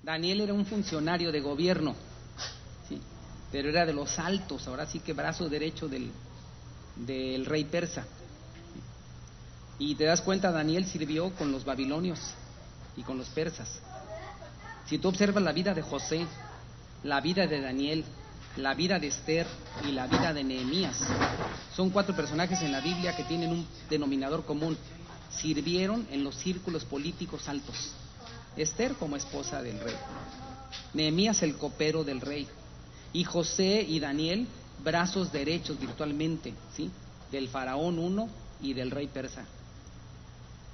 Daniel era un funcionario de gobierno, ¿sí? Pero era de los altos, ahora sí que brazo derecho del rey persa. Y te das cuenta, Daniel sirvió con los babilonios y con los persas. Si tú observas la vida de José, la vida de Daniel, la vida de Esther y la vida de Nehemías, son 4 personajes en la Biblia que tienen un denominador común: sirvieron en los círculos políticos altos. Esther como esposa del rey, Nehemías el copero del rey, y José y Daniel brazos derechos virtualmente, ¿sí?, del faraón uno y del rey persa.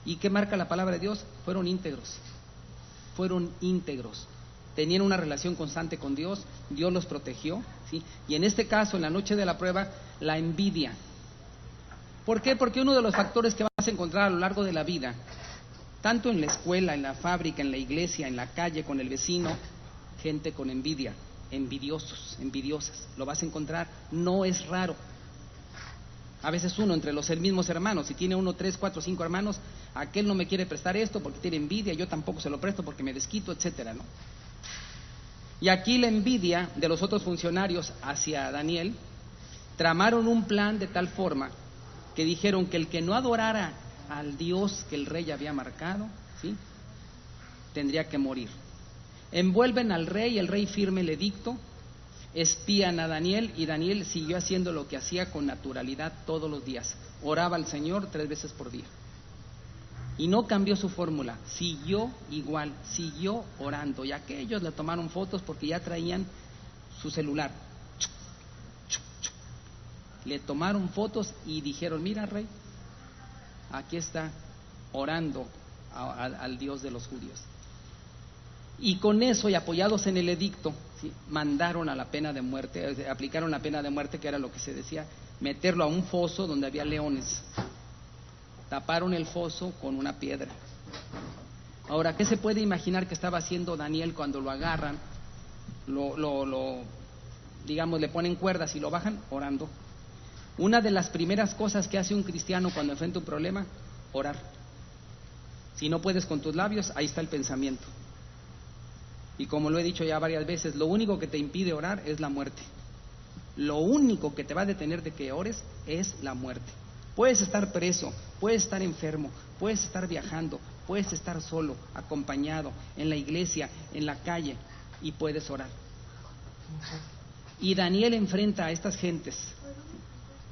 ¿Y qué marca la palabra de Dios? Fueron íntegros, tenían una relación constante con Dios, Dios los protegió, ¿sí? Y en este caso, en la noche de la prueba, la envidia. ¿Por qué? Porque uno de los factores que vas a encontrar a lo largo de la vida, tanto en la escuela, en la fábrica, en la iglesia, en la calle, con el vecino, gente con envidia, envidiosos, envidiosas, lo vas a encontrar, no es raro. A veces uno entre los mismos hermanos, si tiene 1, 3, 4, 5 hermanos, aquel no me quiere prestar esto porque tiene envidia, yo tampoco se lo presto porque me desquito, etcétera, ¿no? Y aquí la envidia de los otros funcionarios hacia Daniel, tramaron un plan de tal forma que dijeron que el que no adorara al Dios que el rey había marcado, ¿sí?, tendría que morir. Envuelven al rey, el rey firma el edicto, espían a Daniel, y Daniel siguió haciendo lo que hacía con naturalidad todos los días. Oraba al Señor 3 veces por día. Y no cambió su fórmula, siguió igual, siguió orando. Y aquellos le tomaron fotos porque ya traían su celular. Le tomaron fotos y dijeron: mira, rey, aquí está orando al Dios de los judíos. Y con eso, y apoyados en el edicto, ¿sí?, mandaron a la pena de muerte, aplicaron la pena de muerte, que era lo que se decía, meterlo a un foso donde había leones. Taparon el foso con una piedra. Ahora, ¿qué se puede imaginar que estaba haciendo Daniel cuando lo agarran, digamos, le ponen cuerdas y lo bajan? Orando. Una de las primeras cosas que hace un cristiano cuando enfrenta un problema: orar. Si no puedes con tus labios, ahí está el pensamiento. Y como lo he dicho ya varias veces, lo único que te impide orar es la muerte. Lo único que te va a detener de que ores es la muerte. Puedes estar preso, puedes estar enfermo, puedes estar viajando, puedes estar solo, acompañado, en la iglesia, en la calle, y puedes orar. Y Daniel enfrenta a estas gentes,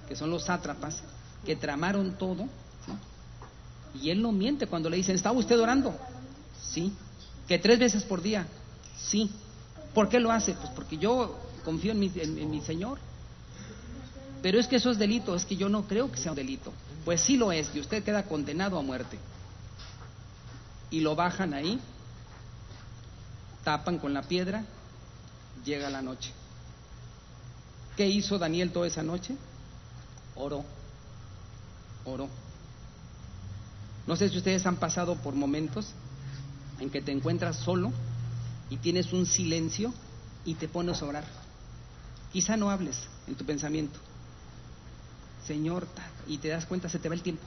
que son los sátrapas, que tramaron todo, ¿sí?, y él no miente cuando le dicen: ¿estaba usted orando? Sí. ¿Que 3 veces por día? Sí. ¿Por qué lo hace? Pues porque yo confío en mi Señor. Pero es que eso es delito. Es que yo no creo que sea un delito. Pues sí lo es, y usted queda condenado a muerte. Y lo bajan ahí, tapan con la piedra. Llega la noche. ¿Qué hizo Daniel toda esa noche? Oró. No sé si ustedes han pasado por momentos en que te encuentras solo y tienes un silencio y te pones a orar. Quizá no hables en tu pensamiento, Señor, y te das cuenta, se te va el tiempo.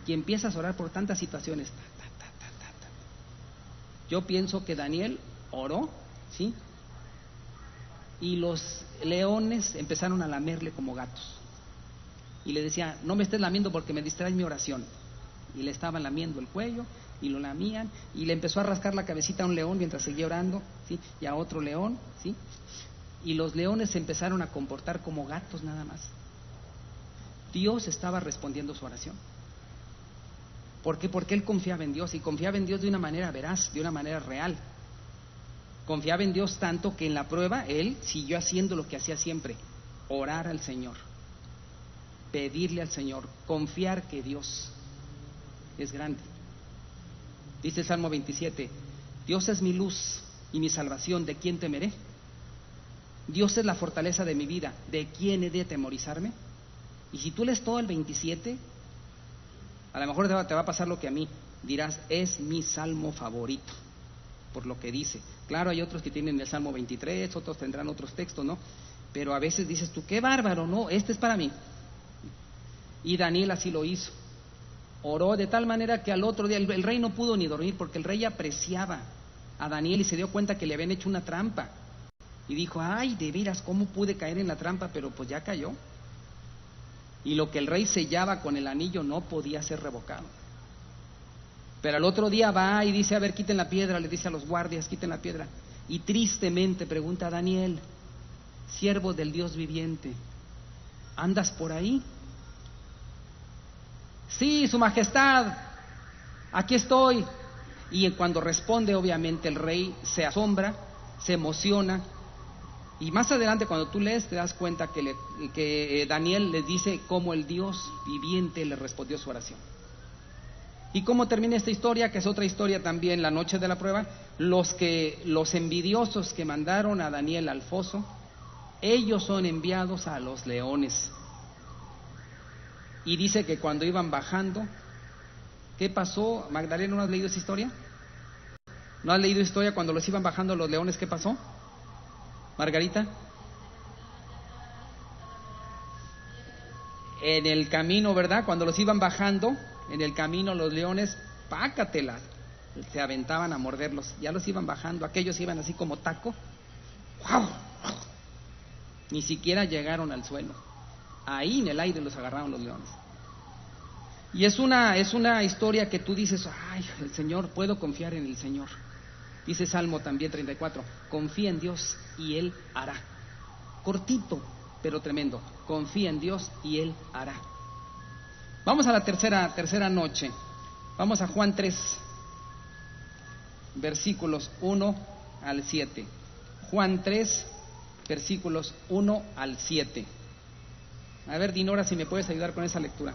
Y empiezas a orar por tantas situaciones. Yo pienso que Daniel oró, ¿sí?, y los leones empezaron a lamerle como gatos. Y le decía: no me estés lamiendo porque me distrae mi oración. Y le estaban lamiendo el cuello, y lo lamían, y le empezó a rascar la cabecita a un león mientras seguía orando, ¿sí?, y a otro león, ¿sí?, y los leones se empezaron a comportar como gatos nada más. Dios estaba respondiendo su oración. ¿Por qué? Porque él confiaba en Dios, y confiaba en Dios de una manera veraz, de una manera real. Confiaba en Dios tanto que en la prueba él siguió haciendo lo que hacía siempre: orar al Señor, pedirle al Señor, confiar que Dios es grande. Dice el Salmo 27: Dios es mi luz y mi salvación, ¿de quién temeré? Dios es la fortaleza de mi vida, ¿de quién he de atemorizarme? Y si tú lees todo el 27, a lo mejor te va a pasar lo que a mí. Dirás: es mi salmo favorito, por lo que dice. Claro, hay otros que tienen el Salmo 23, otros tendrán otros textos, ¿no? Pero a veces dices tú: qué bárbaro, no, este es para mí. Y Daniel así lo hizo. Oró de tal manera que al otro día el rey no pudo ni dormir, porque el rey apreciaba a Daniel y se dio cuenta que le habían hecho una trampa. Y dijo, ay, de veras, ¿cómo pude caer en la trampa? Pero pues ya cayó. Y lo que el rey sellaba con el anillo no podía ser revocado. Pero al otro día va y dice, a ver, quiten la piedra, le dice a los guardias, quiten la piedra. Y tristemente pregunta a Daniel, siervo del Dios viviente, ¿andas por ahí? Sí, su majestad, aquí estoy. Y cuando responde, obviamente el rey se asombra, se emociona. Y más adelante cuando tú lees te das cuenta que Daniel le dice cómo el Dios viviente le respondió su oración. ¿Y cómo termina esta historia? Que es otra historia también, la noche de la prueba. Los envidiosos que mandaron a Daniel al foso, ellos son enviados a los leones. Y dice que cuando iban bajando, ¿qué pasó? Magdalena, ¿no has leído esa historia? ¿No has leído historia cuando los iban bajando los leones? ¿Qué pasó? Margarita. En el camino, ¿verdad? Cuando los iban bajando, en el camino los leones, pácatelas, se aventaban a morderlos. Ya los iban bajando, aquellos iban así como taco. ¡Wow! Ni siquiera llegaron al suelo. Ahí en el aire los agarraron los leones. Y es una historia que tú dices, ay, el Señor, puedo confiar en el Señor. Dice Salmo también 34, confía en Dios y Él hará. Cortito, pero tremendo. Confía en Dios y Él hará. Vamos a la tercera noche. Vamos a Juan 3, versículos 1 al 7. Juan 3, versículos 1 al 7. A ver, Dinora, si me puedes ayudar con esa lectura.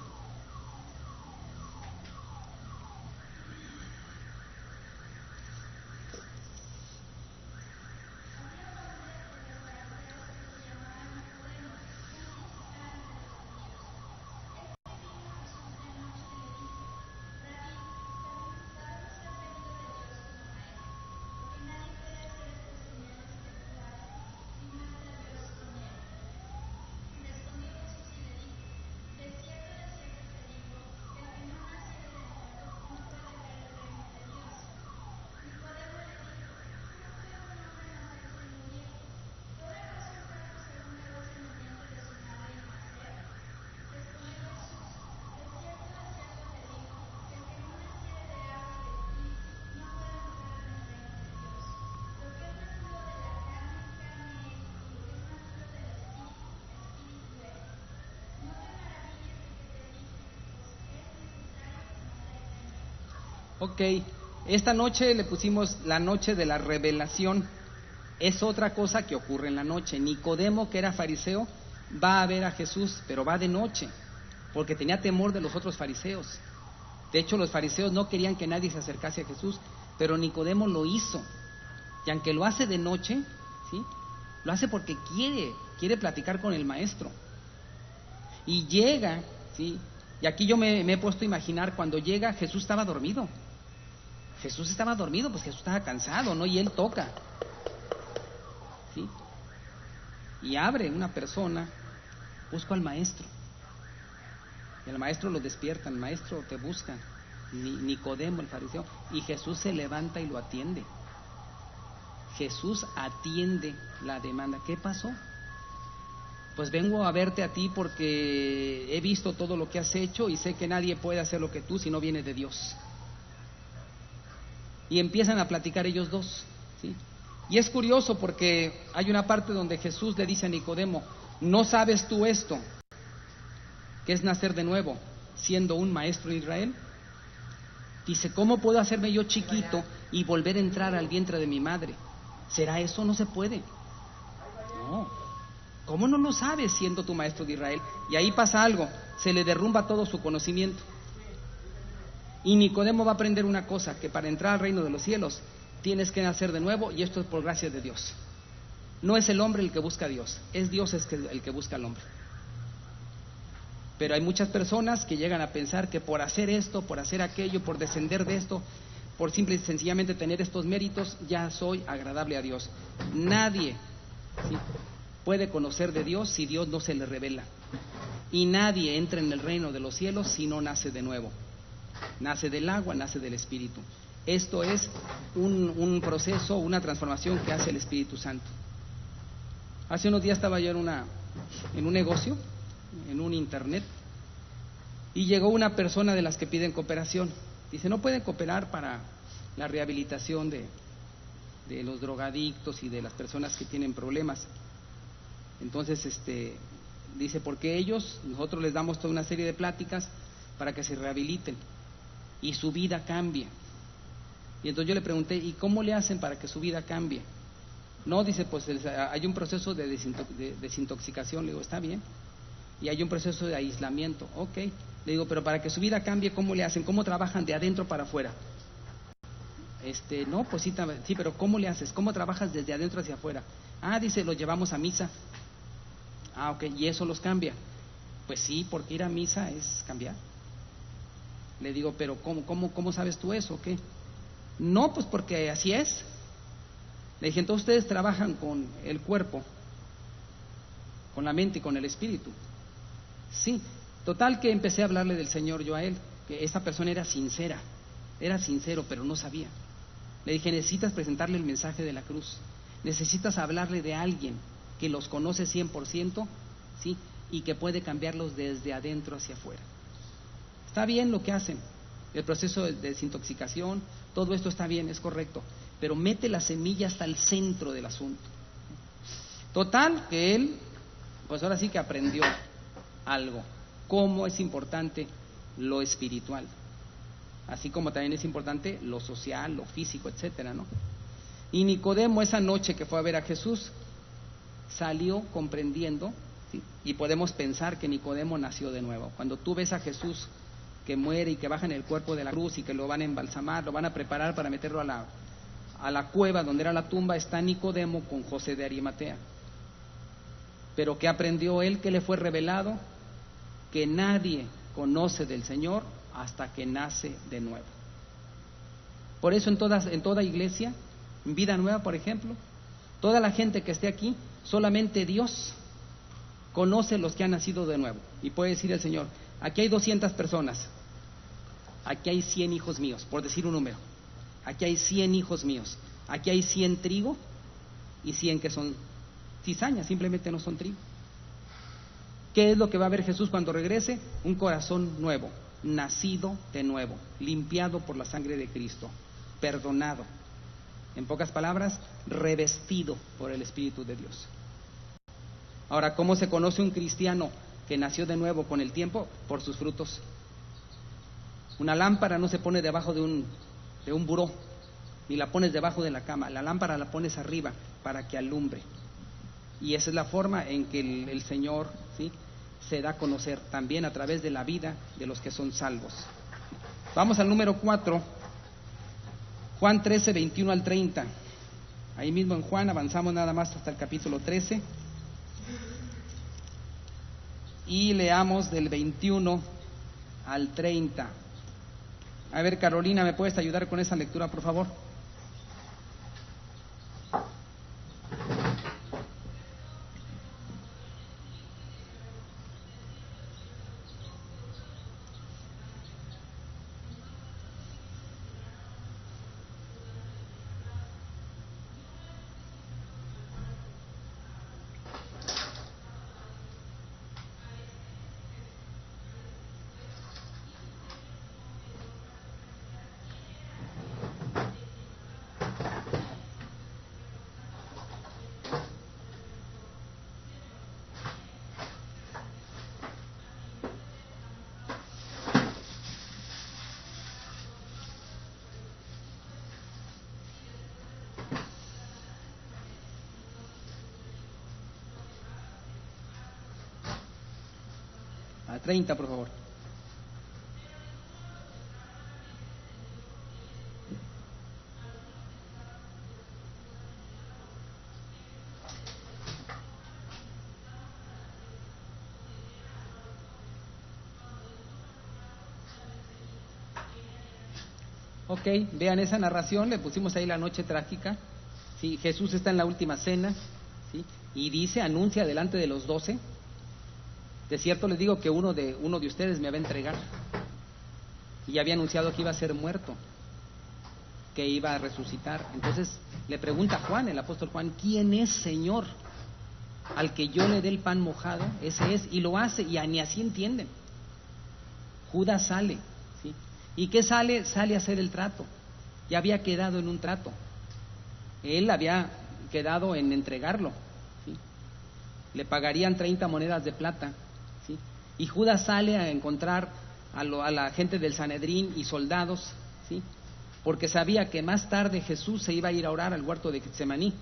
Ok, esta noche le pusimos la noche de la revelación. Es otra cosa que ocurre en la noche. Nicodemo, que era fariseo, va a ver a Jesús, pero va de noche, porque tenía temor de los otros fariseos. De hecho, los fariseos no querían que nadie se acercase a Jesús, pero Nicodemo lo hizo. Y aunque lo hace de noche, ¿sí?, lo hace porque quiere platicar con el maestro. Y llega, ¿sí?, y aquí yo me he puesto a imaginar, cuando llega, Jesús estaba dormido. Jesús estaba dormido, pues Jesús estaba cansado, ¿no? Y él toca, ¿sí? Y abre una persona, busco al maestro. Y el maestro lo despierta, el maestro te busca, Nicodemo, el fariseo. Y Jesús se levanta y lo atiende. Jesús atiende la demanda. ¿Qué pasó? Pues vengo a verte a ti porque he visto todo lo que has hecho y sé que nadie puede hacer lo que tú si no viene de Dios. Y empiezan a platicar ellos dos, ¿sí? Y es curioso porque hay una parte donde Jesús le dice a Nicodemo, ¿no sabes tú esto? ¿Qué es nacer de nuevo, siendo un maestro de Israel? Dice, ¿cómo puedo hacerme yo chiquito y volver a entrar al vientre de mi madre? ¿Será eso? No se puede. No. ¿Cómo no lo sabes siendo tu maestro de Israel? Y ahí pasa algo, se le derrumba todo su conocimiento. Y Nicodemo va a aprender una cosa, que para entrar al reino de los cielos tienes que nacer de nuevo, y esto es por gracia de Dios. No es el hombre el que busca a Dios, es Dios el que busca al hombre. Pero hay muchas personas que llegan a pensar que por hacer esto, por hacer aquello, por descender de esto, por simple y sencillamente tener estos méritos, ya soy agradable a Dios. Nadie, ¿sí?, puede conocer de Dios si Dios no se le revela. Y nadie entra en el reino de los cielos si no nace de nuevo. Nace del agua, nace del Espíritu. Esto es un proceso, una transformación que hace el Espíritu Santo. Hace unos días estaba yo en un negocio, en un internet, y llegó una persona de las que piden cooperación. Dice, ¿no pueden cooperar para la rehabilitación de los drogadictos y de las personas que tienen problemas? Entonces, dice, porque nosotros les damos toda una serie de pláticas para que se rehabiliten y su vida cambie. Y entonces yo le pregunté, ¿y cómo le hacen para que su vida cambie? No, dice, pues hay un proceso de desintoxicación. Le digo, está bien. Y hay un proceso de aislamiento. Ok. Le digo, pero para que su vida cambie, ¿cómo le hacen? ¿Cómo trabajan de adentro para afuera? No, pues sí, pero ¿cómo le haces? ¿Cómo trabajas desde adentro hacia afuera? Ah, dice, los llevamos a misa. Ah, ok, ¿y eso los cambia? Pues sí, porque ir a misa es cambiar. Le digo, pero ¿cómo sabes tú eso? ¿Qué? No, pues porque así es. Le dije, entonces ustedes trabajan con el cuerpo, con la mente y con el espíritu. Sí, total que empecé a hablarle del Señor yo a él, que esta persona era sincera, era sincero, pero no sabía. Le dije, necesitas presentarle el mensaje de la cruz, necesitas hablarle de alguien que los conoce 100%, ¿sí? Y que puede cambiarlos desde adentro hacia afuera. Está bien lo que hacen, el proceso de desintoxicación, todo esto está bien, es correcto, pero mete la semilla hasta el centro del asunto. Total, que él, pues ahora sí que aprendió algo, cómo es importante lo espiritual, así como también es importante lo social, lo físico, etcétera, ¿no? Y Nicodemo, esa noche que fue a ver a Jesús, salió comprendiendo, ¿sí? Y podemos pensar que Nicodemo nació de nuevo. Cuando tú ves a Jesús que muere y que baja en el cuerpo de la cruz y que lo van a embalsamar, lo van a preparar para meterlo a la cueva donde era la tumba, está Nicodemo con José de Arimatea. Pero ¿qué aprendió él? ¿Qué le fue revelado? Que nadie conoce del Señor hasta que nace de nuevo. Por eso en toda iglesia, en Vida Nueva, por ejemplo, toda la gente que esté aquí, solamente Dios conoce los que han nacido de nuevo. Y puede decir el Señor, aquí hay 200 personas, aquí hay 100 hijos míos, por decir un número. Aquí hay 100 hijos míos, aquí hay 100 trigo y 100 que son cizañas, simplemente no son trigo. ¿Qué es lo que va a ver Jesús cuando regrese? Un corazón nuevo, nacido de nuevo, limpiado por la sangre de Cristo, perdonado. En pocas palabras, revestido por el Espíritu de Dios. Ahora, ¿cómo se conoce un cristiano que nació de nuevo con el tiempo? Por sus frutos. Una lámpara no se pone debajo de un buró, ni la pones debajo de la cama. La lámpara la pones arriba para que alumbre. Y esa es la forma en que el Señor, ¿sí?, se da a conocer también a través de la vida de los que son salvos. Vamos al número 4, Juan 13, 21 al 30. Ahí mismo en Juan avanzamos nada más hasta el capítulo 13 y leamos del 21 al 30. A ver, Carolina, ¿me puedes ayudar con esa lectura, por favor? A 30, por favor. Ok, vean esa narración, le pusimos ahí la noche trágica. ¿Sí? Jesús está en la última cena, ¿sí?, y dice, anuncia delante de los 12, de cierto les digo que uno de ustedes me va a entregar. Y había anunciado que iba a ser muerto. que iba a resucitar. Entonces le pregunta a Juan, el apóstol Juan, ¿quién es, Señor? Al que yo le dé el pan mojado, ese es, y lo hace, y ni así entienden. Judas sale, ¿sí? ¿Y qué sale? Sale a hacer el trato. Ya había quedado en un trato. Él había quedado en entregarlo, ¿sí? Le pagarían 30 monedas de plata, ¿sí? Y Judas sale a encontrar a la gente del Sanedrín y soldados, ¿sí? Porque sabía que más tarde Jesús se iba a ir a orar al huerto de Getsemaní.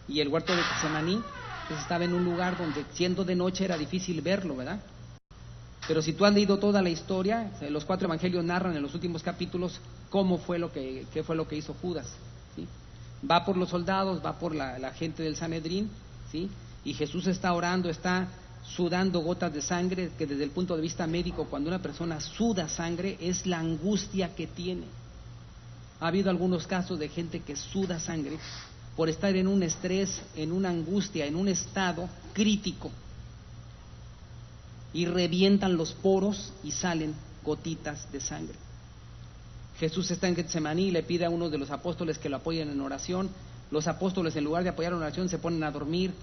Y el huerto de Getsemaní pues estaba en un lugar donde siendo de noche era difícil verlo, ¿verdad? Pero si tú has leído toda la historia, los 4 evangelios narran en los últimos capítulos qué fue lo que hizo Judas, ¿sí? Va por los soldados, va por la gente del Sanedrín, ¿sí? Y Jesús está orando, está sudando gotas de sangre, que desde el punto de vista médico, cuando una persona suda sangre, es la angustia que tiene. Ha habido algunos casos de gente que suda sangre por estar en un estrés, en una angustia, en un estado crítico, y revientan los poros y salen gotitas de sangre. Jesús está en Getsemaní y le pide a uno de los apóstoles que lo apoyen en oración. Los apóstoles, en lugar de apoyar en oración, se ponen a dormir,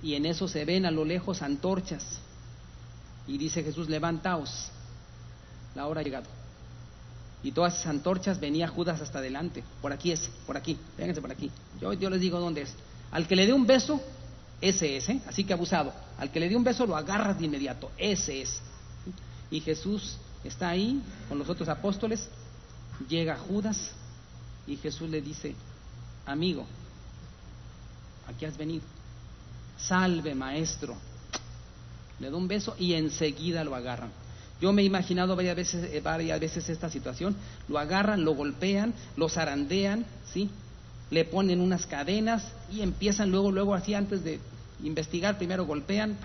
y en eso se ven a lo lejos antorchas, y dice Jesús: levantaos, la hora ha llegado. Y todas esas antorchas, venía Judas hasta adelante. Por aquí es, por aquí, vénganse por aquí. Yo les digo dónde es. Al que le dé un beso, ese es, ¿eh? Así que abusado. Al que le dé un beso lo agarras de inmediato, ese es. Y Jesús está ahí con los otros apóstoles. Llega Judas y Jesús le dice: amigo, ¿a qué has venido? Salve, maestro. Le da un beso y enseguida lo agarran. Yo me he imaginado varias veces esta situación. Lo agarran, lo golpean, lo zarandean, ¿sí? Le ponen unas cadenas y empiezan luego así, antes de investigar, primero golpean,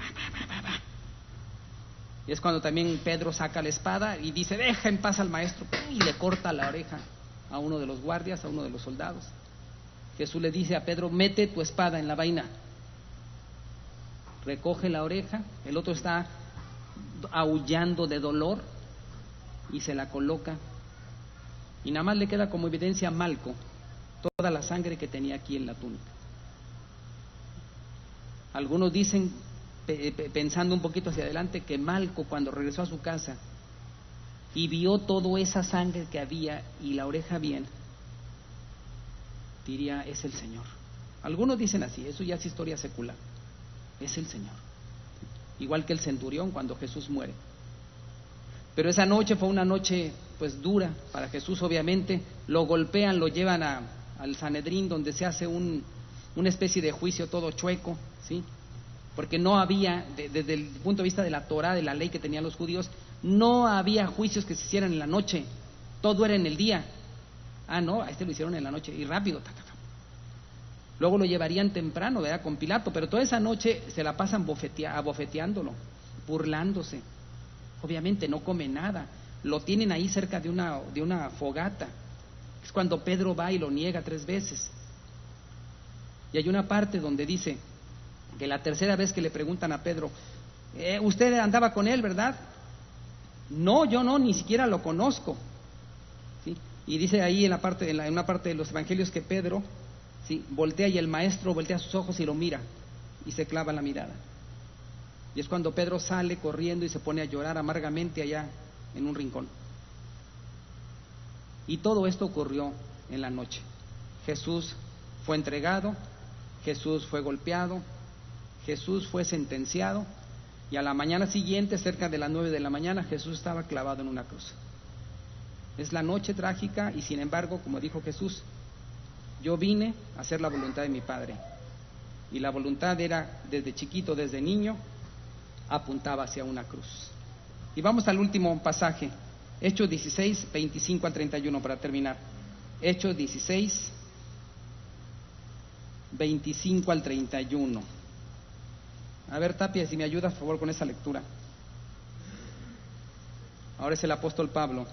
y es cuando también Pedro saca la espada y dice: deja en paz al maestro, y le corta la oreja a uno de los guardias, a uno de los soldados. Jesús le dice a Pedro: mete tu espada en la vaina. Recoge la oreja, el otro está aullando de dolor y se la coloca, y nada más le queda como evidencia a Malco toda la sangre que tenía aquí en la túnica. Algunos dicen, pensando un poquito hacia adelante, que Malco, cuando regresó a su casa y vio toda esa sangre que había y la oreja bien, diría: es el Señor. Algunos dicen así, eso ya es historia secular, es el Señor. Igual que el centurión cuando Jesús muere. Pero esa noche fue una noche pues dura para Jesús, obviamente. Lo golpean, lo llevan al Sanedrín, donde se hace una especie de juicio todo chueco, ¿sí? Porque no había, desde el punto de vista de la Torá, de la ley que tenían los judíos, no había juicios que se hicieran en la noche, todo era en el día. No, a este lo hicieron en la noche y rápido, Luego lo llevarían temprano, ¿verdad?, con Pilato, pero toda esa noche se la pasan abofeteándolo, burlándose. Obviamente no come nada, lo tienen ahí cerca de una fogata. Es cuando Pedro va y lo niega 3 veces. Y hay una parte donde dice que la tercera vez que le preguntan a Pedro: usted andaba con él, ¿verdad? No, yo no, ni siquiera lo conozco, ¿sí? Y dice ahí en una parte de los evangelios que Pedro, ¿sí?, voltea, y el maestro voltea sus ojos y lo mira y se clava la mirada. Y es cuando Pedro sale corriendo y se pone a llorar amargamente allá en un rincón. Y todo esto ocurrió en la noche. Jesús fue entregado, Jesús fue golpeado, Jesús fue sentenciado, y a la mañana siguiente, cerca de las 9 de la mañana, Jesús estaba clavado en una cruz. Es la noche trágica, y sin embargo, como dijo Jesús: yo vine a hacer la voluntad de mi Padre. Y la voluntad era, desde chiquito, desde niño, apuntaba hacia una cruz. Y vamos al último pasaje, Hechos 16, 25 al 31, para terminar. Hechos 16, 25 al 31. A ver, Tapia, si me ayudas, por favor, con esa lectura. Ahora es el apóstol Pablo.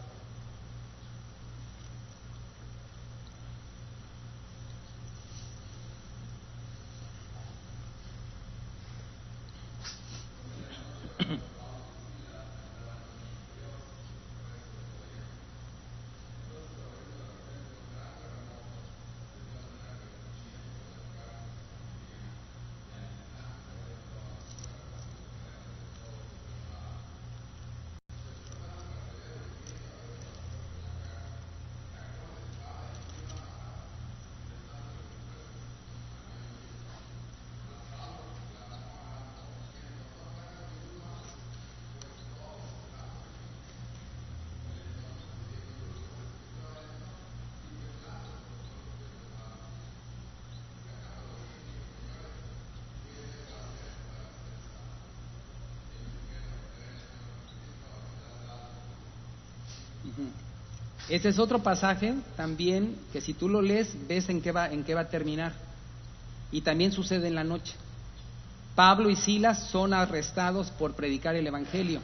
Ese es otro pasaje también que si tú lo lees ves en qué va a terminar. Y también sucede en la noche. Pablo y Silas son arrestados por predicar el evangelio.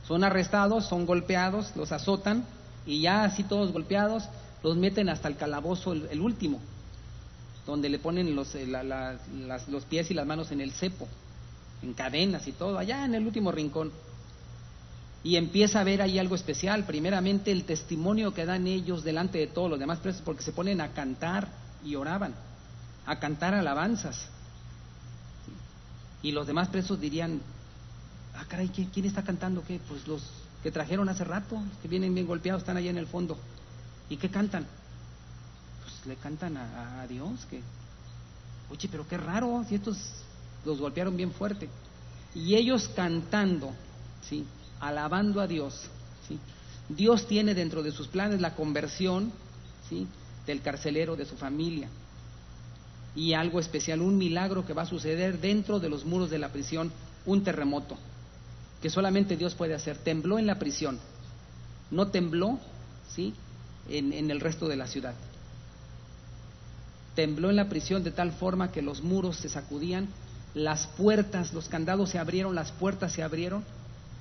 Son arrestados, son golpeados, los azotan y ya así todos golpeados los meten hasta el calabozo, el último, donde le ponen los pies y las manos en el cepo, en cadenas y todo, allá en el último rincón. Y empieza a ver ahí algo especial, primeramente el testimonio que dan ellos delante de todos los demás presos, porque se ponen a cantar y oraban, a cantar alabanzas. Y los demás presos dirían, caray, ¿quién está cantando? ¿Qué? Pues los que trajeron hace rato, que vienen bien golpeados, están allá en el fondo. ¿Y qué cantan? Pues le cantan a Dios, que, oye, pero qué raro, si estos los golpearon bien fuerte. Y ellos cantando, ¿sí?, alabando a Dios, ¿sí? Dios tiene dentro de sus planes la conversión, ¿sí?, del carcelero, de su familia. Y algo especial, un milagro que va a suceder dentro de los muros de la prisión, un terremoto, que solamente Dios puede hacer. Tembló en la prisión, no tembló, ¿sí?, en el resto de la ciudad. Tembló en la prisión de tal forma que los muros se sacudían, las puertas, los candados se abrieron, las puertas se abrieron,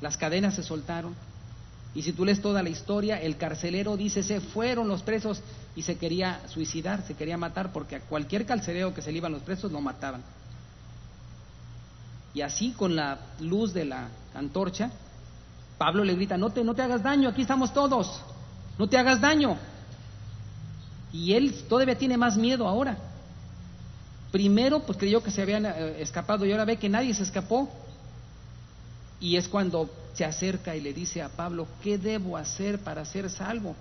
las cadenas se soltaron. Y si tú lees toda la historia, el carcelero dice, se fueron los presos y se quería suicidar, se quería matar, porque a cualquier carcelero que se le iban los presos lo mataban. Y así con la luz de la antorcha, Pablo le grita, no te hagas daño, aquí estamos todos, no te hagas daño. Y él todavía tiene más miedo ahora. Primero pues creyó que se habían escapado y ahora ve que nadie se escapó. Y es cuando se acerca y le dice a Pablo, ¿qué debo hacer para ser salvo?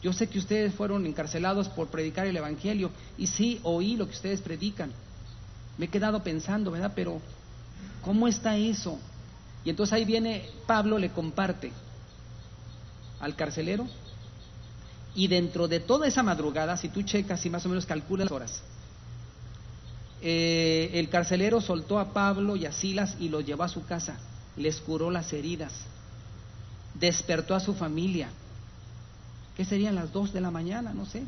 Yo sé que ustedes fueron encarcelados por predicar el evangelio y sí, oí lo que ustedes predican. Me he quedado pensando, ¿verdad? Pero ¿cómo está eso? Y entonces ahí viene Pablo, le comparte al carcelero, y dentro de toda esa madrugada, si tú checas y más o menos calculas las horas, el carcelero soltó a Pablo y a Silas y los llevó a su casa, les curó las heridas, despertó a su familia. ¿Qué serían las 2 de la mañana? No sé,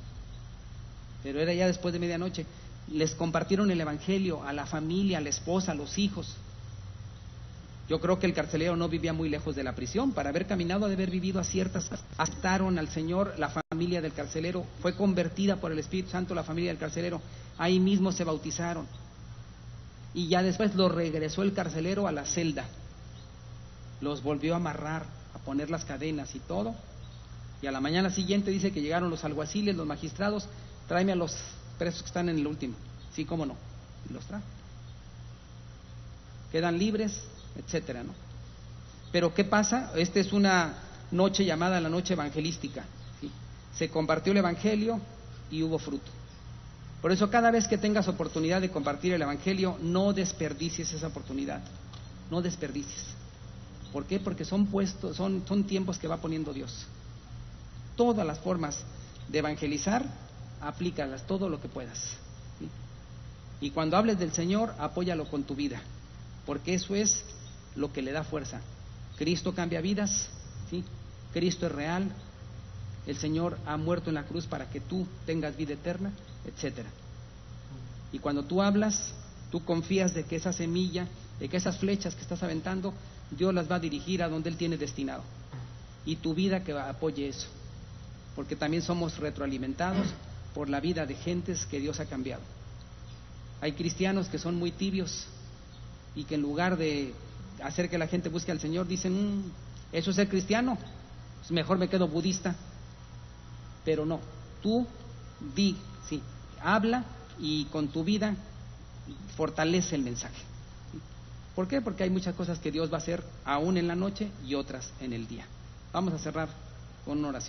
pero era ya después de medianoche. Les compartieron el evangelio a la familia, a la esposa, a los hijos. Yo creo que el carcelero no vivía muy lejos de la prisión. Para haber caminado, de haber vivido a ciertas, aceptaron al Señor. La familia del carcelero fue convertida por el Espíritu Santo, la familia del carcelero, ahí mismo se bautizaron. Y ya después los regresó el carcelero a la celda, los volvió a amarrar, a poner las cadenas y todo. Y a la mañana siguiente dice que llegaron los alguaciles, los magistrados, tráeme a los presos que están en el último. Sí, cómo no, y los trae. Quedan libres, etcétera, ¿no? Pero ¿qué pasa? Esta es una noche llamada la noche evangelística, ¿sí? Se compartió el evangelio y hubo fruto. Por eso cada vez que tengas oportunidad de compartir el evangelio, no desperdicies esa oportunidad, no desperdicies. ¿Por qué? Porque son tiempos que va poniendo Dios. Todas las formas de evangelizar, aplícalas todo lo que puedas, ¿sí? Y cuando hables del Señor, apóyalo con tu vida, porque eso es lo que le da fuerza. Cristo cambia vidas, ¿sí? Cristo es real, el Señor ha muerto en la cruz para que tú tengas vida eterna, etcétera. Y cuando tú hablas, tú confías de que esa semilla, de que esas flechas que estás aventando, Dios las va a dirigir a donde Él tiene destinado. Y tu vida que apoye eso, porque también somos retroalimentados por la vida de gentes que Dios ha cambiado. Hay cristianos que son muy tibios y que en lugar de hacer que la gente busque al Señor, dicen, eso es ser cristiano, pues mejor me quedo budista. Pero no, tú sí, habla y con tu vida fortalece el mensaje. ¿Por qué? Porque hay muchas cosas que Dios va a hacer aún en la noche y otras en el día. Vamos a cerrar con una oración.